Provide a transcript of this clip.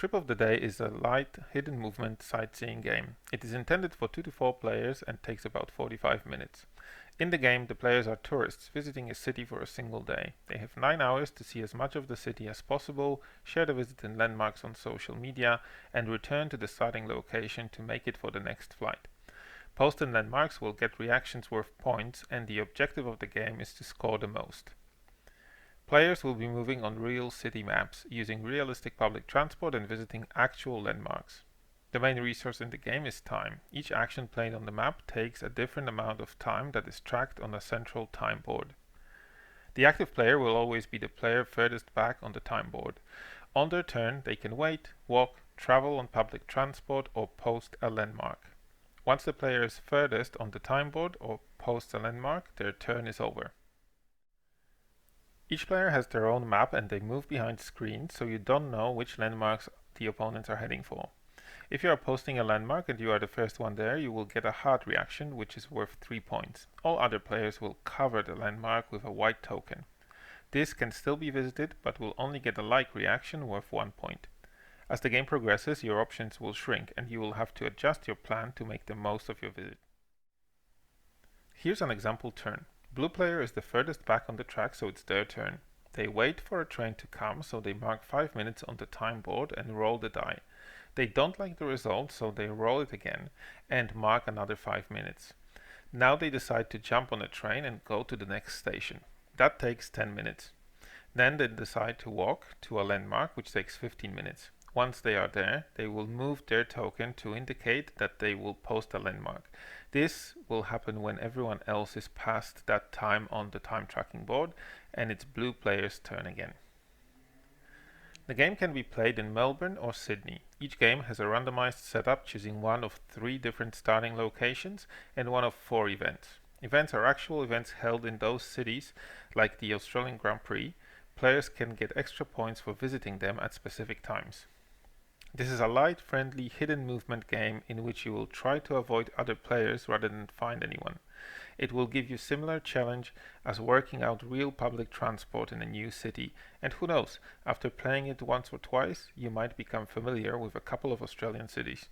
Trip of the Day is a light, hidden movement sightseeing game. It is intended for 2 to 4 players and takes about 45 minutes. In the game, the players are tourists visiting a city for a single day. They have 9 hours to see as much of the city as possible, share the visit and landmarks on social media, and return to the starting location to make it for the next flight. Post and landmarks will get reactions worth points, and the objective of the game is to score the most. Players will be moving on real city maps, using realistic public transport and visiting actual landmarks. The main resource in the game is time. Each action played on the map takes a different amount of time that is tracked on a central time board. The active player will always be the player furthest back on the time board. On their turn, they can wait, walk, travel on public transport, or post a landmark. Once the player is furthest on the time board or posts a landmark, their turn is over. Each player has their own map and they move behind screens, so you don't know which landmarks the opponents are heading for. If you are posting a landmark and you are the first one there, you will get a heart reaction, which is worth 3 points. All other players will cover the landmark with a white token. This can still be visited, but will only get a like reaction worth 1 point. As the game progresses, your options will shrink and you will have to adjust your plan to make the most of your visit. Here's an example turn. Blue player is the furthest back on the track, so it's their turn. They wait for a train to come, so they mark 5 minutes on the time board and roll the die. They don't like the result, so they roll it again and mark another 5 minutes. Now they decide to jump on a train and go to the next station. That takes 10 minutes. Then they decide to walk to a landmark, which takes 15 minutes. Once they are there, they will move their token to indicate that they will post a landmark. This will happen when everyone else is past that time on the time tracking board, and it's blue player's turn again. The game can be played in Melbourne or Sydney. Each game has a randomized setup, choosing one of 3 different starting locations and one of 4 events. Events are actual events held in those cities, like the Australian Grand Prix. Players can get extra points for visiting them at specific times. This is a light, friendly, hidden movement game in which you will try to avoid other players rather than find anyone. It will give you similar challenge as working out real public transport in a new city, and who knows, after playing it once or twice, you might become familiar with a couple of Australian cities.